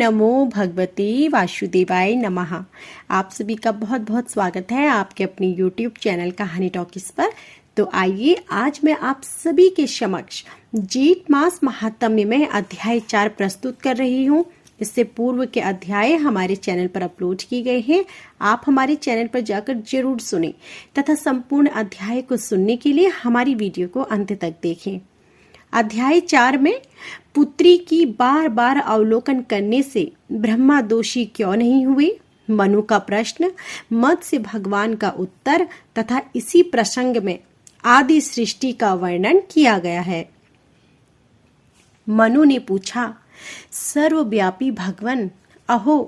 नमो भगवते वासुदेवाय नमः। आप सभी का बहुत बहुत स्वागत है आपके अपने YouTube चैनल कहानी टॉकीज पर। तो आइए आज मैं आप सभी के समक्ष जेठ मास महात्म्य में अध्याय 4 प्रस्तुत कर रही हूँ। इससे पूर्व के अध्याय हमारे चैनल पर अपलोड किए गए हैं। आप हमारे चैनल पर जाकर जरूर सुनें तथा संपूर्ण अध्याय को सुनने के लिए हमारी वीडियो को अंत तक देखें। अध्याय 4 में पुत्री की बार बार अवलोकन करने से ब्रह्मा दोषी क्यों नहीं हुए, मनु का प्रश्न, मत्स्य भगवान का उत्तर तथा इसी प्रसंग में आदि सृष्टि का वर्णन किया गया है। मनु ने पूछा, सर्वव्यापी भगवान, अहो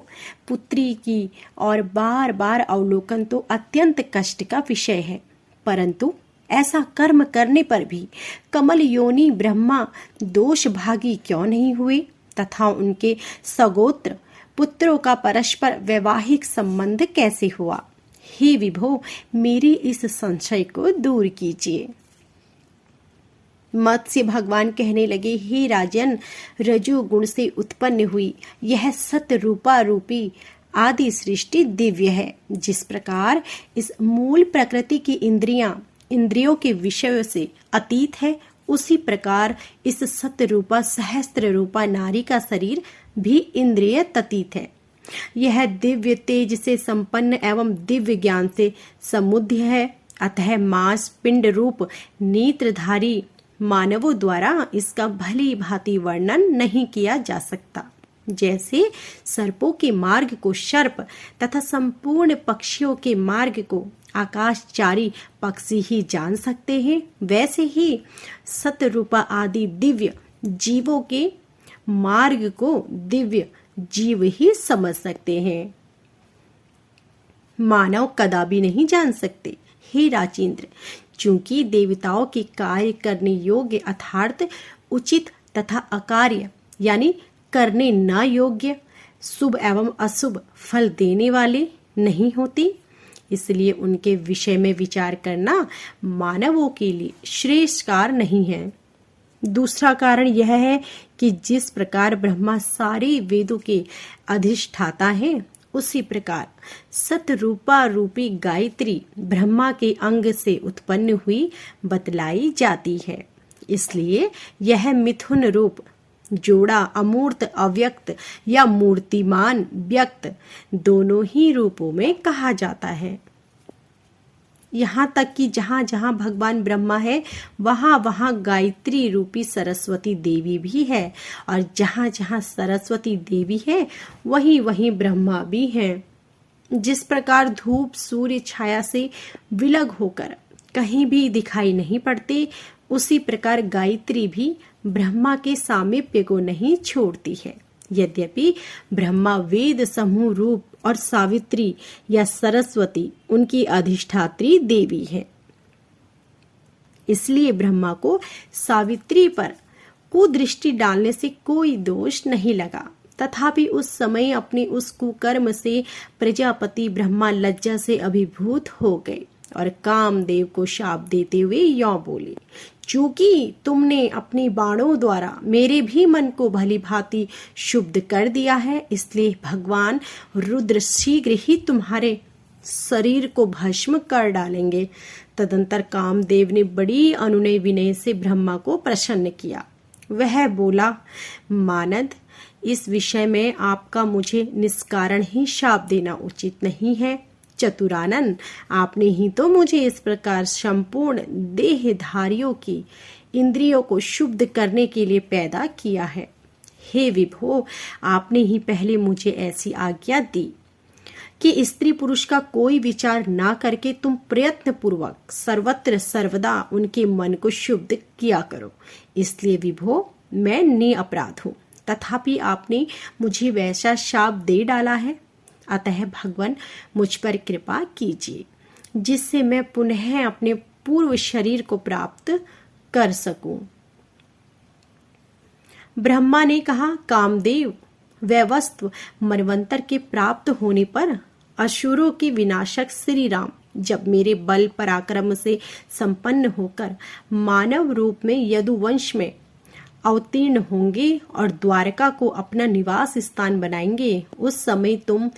पुत्री की और बार बार अवलोकन तो अत्यंत कष्ट का विषय है, परंतु ऐसा कर्म करने पर भी कमल योनि ब्रह्मा दोष भागी क्यों नहीं हुए तथा उनके सगोत्र पुत्रों का परस्पर वैवाहिक संबंध कैसे हुआ। हे विभो, मेरी इस संशय को दूर कीजिए। मत्स्य भगवान कहने लगे, हे राजन, रजोगुण से उत्पन्न हुई यह सत रूपा रूपी आदि सृष्टि दिव्य है। जिस प्रकार इस मूल प्रकृति की इंद्रियों के विषयों से अतीत है, उसी प्रकार इस सत रूपा सहस्त्र रूपा नारी का शरीर भी इंद्रिय ततीत है। यह दिव्य तेज से संपन्न एवं दिव्य ज्ञान से समुद्ध है। अतः मांस पिंड रूप नेत्रधारी मानवों द्वारा इसका भली भांति वर्णन नहीं किया जा सकता। जैसे सर्पों के मार्ग को सर्प तथा संपूर्ण पक्षियों के मार्ग को आकाशचारी पक्षी ही जान सकते हैं, वैसे ही सतरूपा आदि दिव्य जीवों के मार्ग को दिव्य जीव ही समझ सकते हैं, मानव कदापि नहीं जान सकते। हे राजेंद्र, चूंकि देवताओं के कार्य करने योग्य अर्थात उचित तथा अकार्य यानी करने न योग्य, शुभ एवं अशुभ फल देने वाले नहीं होते, इसलिए उनके विषय में विचार करना मानवों के लिए श्रेष्ठकार नहीं है। दूसरा कारण यह है कि जिस प्रकार ब्रह्मा सारे वेदों के अधिष्ठाता है, उसी प्रकार सतरूपा रूपी गायत्री ब्रह्मा के अंग से उत्पन्न हुई बतलाई जाती है। इसलिए यह मिथुन रूप जोड़ा अमूर्त अव्यक्त या मूर्तिमान व्यक्त दोनों ही रूपों में कहा जाता है। यहाँ तक कि जहाँ जहाँ भगवान ब्रह्मा है, वहाँ वहाँ गायत्री रूपी सरस्वती देवी भी है, और जहाँ जहाँ सरस्वती देवी है वहीं वहीं ब्रह्मा भी है। जिस प्रकार धूप सूर्य छाया से विलग होकर कहीं भी दिखाई नहीं पड़ते, उसी प्रकार गायत्री भी ब्रह्मा के सामीप्य को नहीं छोड़ती है। यद्यपि ब्रह्मा वेद समूह रूप और सावित्री या सरस्वती उनकी अधिष्ठात्री देवी है, इसलिए ब्रह्मा को सावित्री पर कुदृष्टि डालने से कोई दोष नहीं लगा। तथापि उस समय अपने उस कुकर्म से प्रजापति ब्रह्मा लज्जा से अभिभूत हो गए और कामदेव को शाप देते हुए यों बोले, चूंकि तुमने अपने बाणों द्वारा मेरे भी मन को भली भांति शुद्ध कर दिया है, इसलिए भगवान रुद्र शीघ्र ही तुम्हारे शरीर को भस्म कर डालेंगे। तदंतर कामदेव ने बड़ी अनुनय विनय से ब्रह्मा को प्रसन्न किया। वह बोला, मानद, इस विषय में आपका मुझे निष्कारण ही शाप देना उचित नहीं है। चतुरानन, आपने ही तो मुझे इस प्रकार संपूर्ण देहधारियों की इंद्रियों को शुद्ध करने के लिए पैदा किया है। हे विभो, आपने ही पहले मुझे ऐसी आज्ञा दी कि स्त्री पुरुष का कोई विचार ना करके तुम प्रयत्न पूर्वक सर्वत्र सर्वदा उनके मन को शुद्ध किया करो। इसलिए विभो, मैं निरपराध हूँ, तथापि आपने मुझे वैसा शाप दे डाला है। अतः भगवान मुझ पर कृपा कीजिए, जिससे मैं पुनः अपने पूर्व शरीर को प्राप्त कर सकूं। ब्रह्मा ने कहा, कामदेव, वैवस्व मनवंतर के प्राप्त होने पर असुरों के विनाशक श्री राम जब मेरे बल पराक्रम से संपन्न होकर मानव रूप में यदुवंश में अवतीर्ण होंगे और द्वारका को अपना निवास स्थान बनाएंगे, उस समय तुम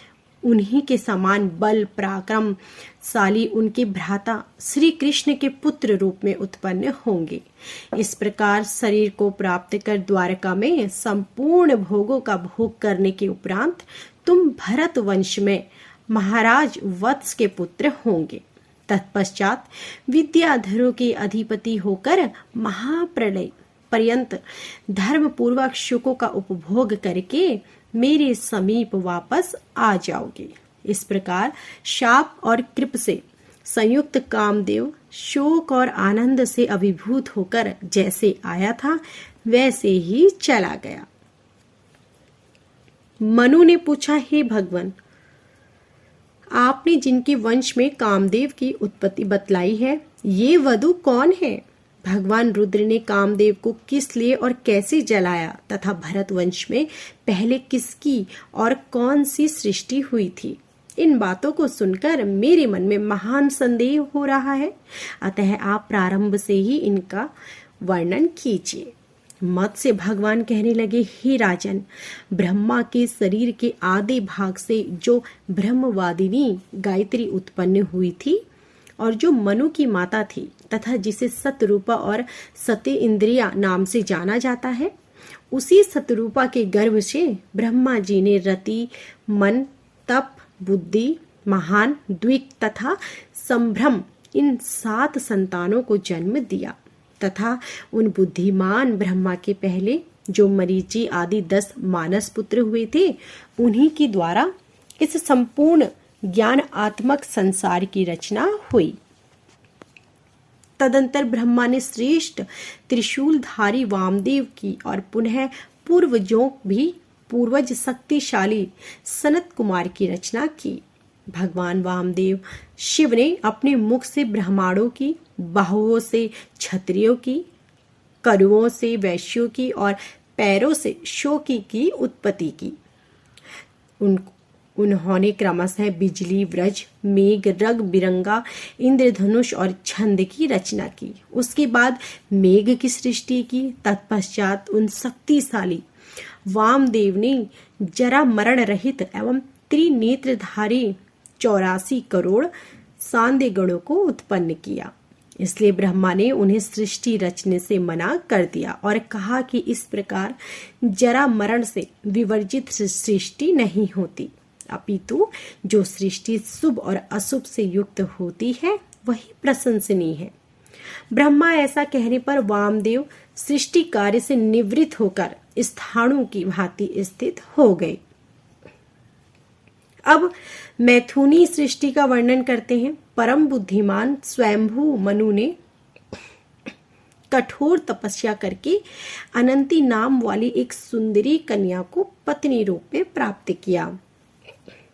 उन्हीं के समान बल पराक्रमशाली उनके भ्राता श्री कृष्ण के पुत्र रूप में उत्पन्न होंगे। इस प्रकार शरीर को प्राप्त कर द्वारका में संपूर्ण भोगों का भोग करने के उपरांत तुम भरत वंश में महाराज वत्स के पुत्र होंगे। तत्पश्चात विद्याधरों के अधिपति होकर महाप्रलय पर्यंत धर्म पूर्वक सुखों का उपभोग करके मेरे समीप वापस आ जाओगे। इस प्रकार शाप और कृप से संयुक्त कामदेव शोक और आनंद से अभिभूत होकर जैसे आया था वैसे ही चला गया। मनु ने पूछा, हे भगवान, आपने जिनके वंश में कामदेव की उत्पत्ति बतलाई है, ये वधु कौन है? भगवान रुद्र ने कामदेव को किस लिए और कैसे जलाया तथा भरत वंश में पहले किसकी और कौन सी सृष्टि हुई थी? इन बातों को सुनकर मेरे मन में महान संदेह हो रहा है, अतः आप प्रारंभ से ही इनका वर्णन कीजिए। मत से भगवान कहने लगे, हे राजन, ब्रह्मा के शरीर के आधे भाग से जो ब्रह्मवादिनी गायत्री उत्पन्न हुई थी और जो मनु की माता थी तथा जिसे सतरूपा और सत्य इंद्रिया नाम से जाना जाता है, उसी सतरूपा के गर्भ से ब्रह्मा जी ने रति, मन, तप, बुद्धि, महान, द्विक तथा संभ्रम इन 7 संतानों को जन्म दिया तथा उन बुद्धिमान ब्रह्मा के पहले जो मरीचि आदि 10 मानस पुत्र हुए थे, उन्हीं के द्वारा इस संपूर्ण ज्ञानात्मक संसार की रचना हुई। तदंतर ब्रह्मा ने श्रेष्ठ त्रिशूलधारी वामदेव की और पुनः पूर्वज शक्तिशाली सनत कुमार की रचना की। भगवान वामदेव शिव ने अपने मुख से ब्रह्मांडों की, बाहुओं से क्षत्रियों की, करुओं से वैश्यों की और पैरों से शोकी की उत्पत्ति की। उन्होंने क्रमशः बिजली, वज्र, मेघ, रंग बिरंगा, इंद्रधनुष और छंद की रचना की। उसके बाद मेघ की सृष्टि की। तत्पश्चात उन शक्तिशाली वामदेव ने जरा मरण रहित एवं त्रिनेत्रधारी 84 करोड़ सांध्य गणों को उत्पन्न किया। इसलिए ब्रह्मा ने उन्हें सृष्टि रचने से मना कर दिया और कहा कि इस प्रकार जरा मरण से विवर्जित सृष्टि नहीं होती, अपितु जो सृष्टि शुभ और अशुभ से युक्त होती है वही प्रशंसनीय है। ब्रह्मा ऐसा कहने पर वामदेव सृष्टि कार्य से निवृत्त होकर स्थाणु की भांति स्थित हो गए। अब मैथुनी सृष्टि का वर्णन करते हैं। परम बुद्धिमान स्वयंभू मनु ने कठोर तपस्या करके अनंती नाम वाली एक सुंदरी कन्या को पत्नी रूप में प्राप्त किया।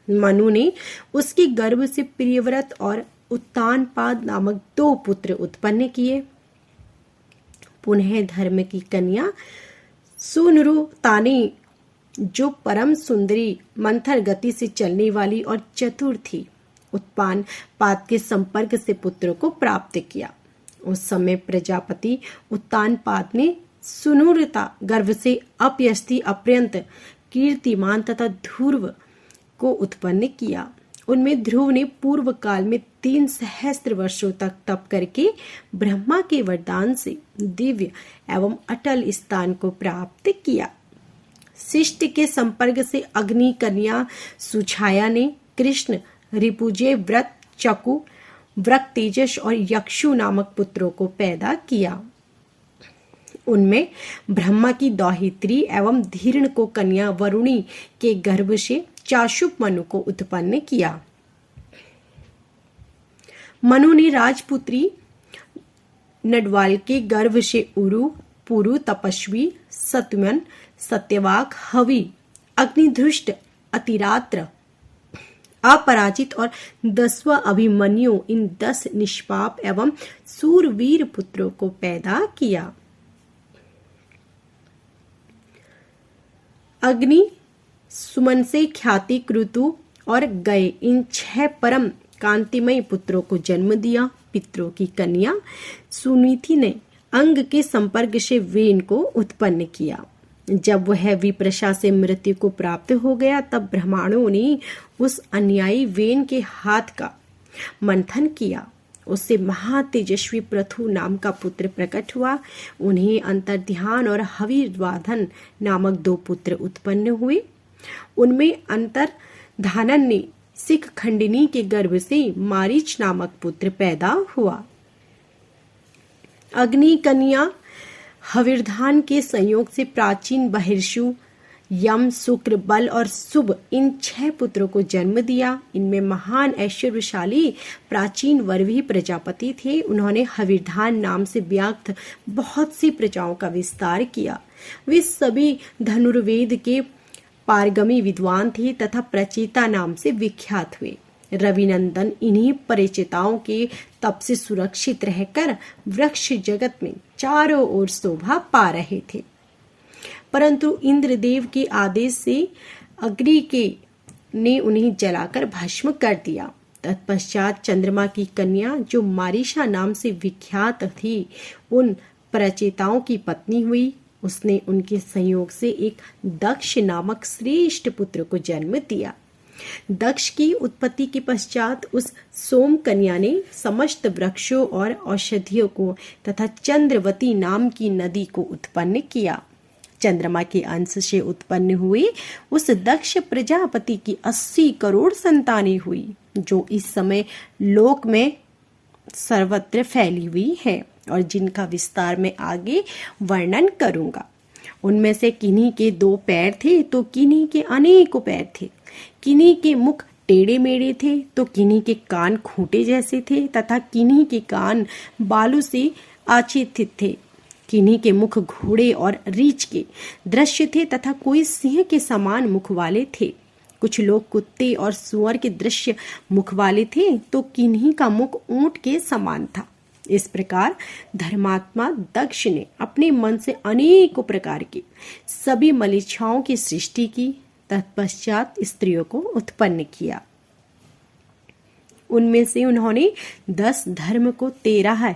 मनु ने उसके गर्भ से प्रियव्रत और उत्तानपाद नामक 2 पुत्र उत्पन्न किए। पुनः धर्म की कन्या सुनरुतानी, जो परम सुंदरी, मंथर गति से चलने वाली और चतुर थी, उत्पान पाद के संपर्क से पुत्र को प्राप्त किया। उस समय प्रजापति उत्तानपाद ने सुनुरता गर्भ से अपयस्ति अपर्यंत कीर्तिमान तथा ध्रुव को उत्पन्न किया। उनमें ध्रुव ने पूर्व काल में 3 सहस्त्र वर्षों तक तप करके ब्रह्मा के वरदान से दिव्य एवं अटल स्थान को प्राप्त किया। शिष्ट के संपर्क से अग्नि कन्या सुछाया ने कृष्ण, रिपुजे, व्रत, चकु, व्रक तेजस और यक्षु नामक पुत्रों को पैदा किया। उनमें ब्रह्मा की दौहित्री एवं धीर्ण को कन्या वरुणी के गर्भ से चाशुप मनु को उत्पन्न किया। मनु ने राजपुत्री नडवाल के गर्भ से उरु, पुरु, तपस्वी, सतमन, सत्यवाक, हवि, अग्निधृष्ट, अतिरात्र, अपराजित और 10वां अभिमन्यु इन 10 निष्पाप एवं सूरवीर पुत्रों को पैदा किया। अग्नि, सुमन से ख्याति, क्रतु और गए इन 6 परम कांतिमय पुत्रों को जन्म दिया। पितरों की कन्या सुनीति ने अंग के संपर्क से वेन को उत्पन्न किया। जब वह विप्रशा से मृत्यु को प्राप्त हो गया तब ब्राह्मणों ने उस अन्यायी वेन के हाथ का मंथन किया। उससे महातेजस्वी पृथु नाम का पुत्र प्रकट हुआ। उन्हें अंतर्ध्यान और हविर्वाधन नामक 2 पुत्र उत्पन्न हुए। उनमें अंतर्धानन ने सिख खंडिनी के गर्भ से मारीच नामक पुत्र पैदा हुआ। अग्नि कन्या हविर्धान के संयोग से प्राचीन बहिर्षु, यम, शुक्र, बल और शुभ इन 6 पुत्रों को जन्म दिया। इनमें महान ऐश्वर्यशाली प्राचीन वरवी प्रजापति थे। उन्होंने हविर्धान नाम से व्याप्त बहुत सी प्रजाओं का विस्तार किया। वे सभी धनुर्वेद के पारगमी विद्वान थे तथा प्रचेता नाम से विख्यात हुए। रविनंदन इन्हीं परिचिताओं के तप से सुरक्षित रहकर वृक्ष जगत में चारों ओर शोभा पा रहे थे। परंतु इंद्रदेव के आदेश से अग्नि ने उन्हें जलाकर भस्म कर दिया। तत्पश्चात चंद्रमा की कन्या जो मारीशा नाम से विख्यात थी उन प्रचेताओं की पत्नी हुई। उसने उनके संयोग से एक दक्ष नामक श्रेष्ठ पुत्र को जन्म दिया। दक्ष की उत्पत्ति के पश्चात उस सोम कन्या ने समस्त वृक्षों और औषधियों को तथा चंद्रवती नाम की नदी को उत्पन्न किया। चंद्रमा के अंश से उत्पन्न हुए उस दक्ष प्रजापति की 80 करोड़ संतानें हुई, जो इस समय लोक में सर्वत्र फैली हुई है और जिनका विस्तार में आगे वर्णन करूंगा। उनमें से किन्हीं के 2 पैर थे तो किन्हीं के अनेकों पैर थे। किन्हीं के मुख टेढ़े मेढ़े थे तो किन्हीं के कान खूंटे जैसे थे तथा किन्हीं के कान बालू से आच्छादित थे। किन्हीं के मुख घोड़े और रीछ के दृश्य थे तथा कोई सिंह के समान मुख वाले थे। कुछ लोग कुत्ते और सुअर के दृश्य मुख वाले थे तो किन्हीं का मुख ऊंट के समान था। इस प्रकार धर्मात्मा दक्ष ने अपने मन से अनेकों प्रकार की सभी मलिच्छाओं की सृष्टि की। तत्पश्चात स्त्रियों को उत्पन्न किया। उनमें से उन्होंने 10 धर्म को, 13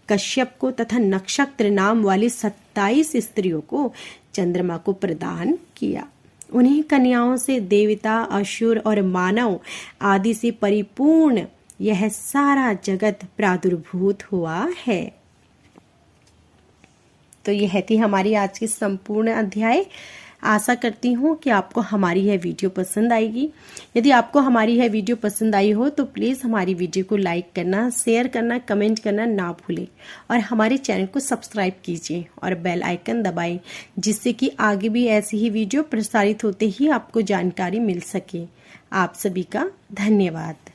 कश्यप को तथा नक्षत्र नाम वाली 27 स्त्रियों को चंद्रमा को प्रदान किया। उन्हीं कन्याओं से देवता, असुर और मानव आदि से परिपूर्ण यह सारा जगत प्रादुर्भूत हुआ है। तो यह थी हमारी आज की संपूर्ण अध्याय। आशा करती हूँ कि आपको हमारी यह वीडियो पसंद आएगी। यदि आपको हमारी यह वीडियो पसंद आई हो तो प्लीज़ हमारी वीडियो को लाइक करना, शेयर करना, कमेंट करना ना भूलें और हमारे चैनल को सब्सक्राइब कीजिए और बेल आइकन दबाएं, जिससे कि आगे भी ऐसी ही वीडियो प्रसारित होते ही आपको जानकारी मिल सके। आप सभी का धन्यवाद।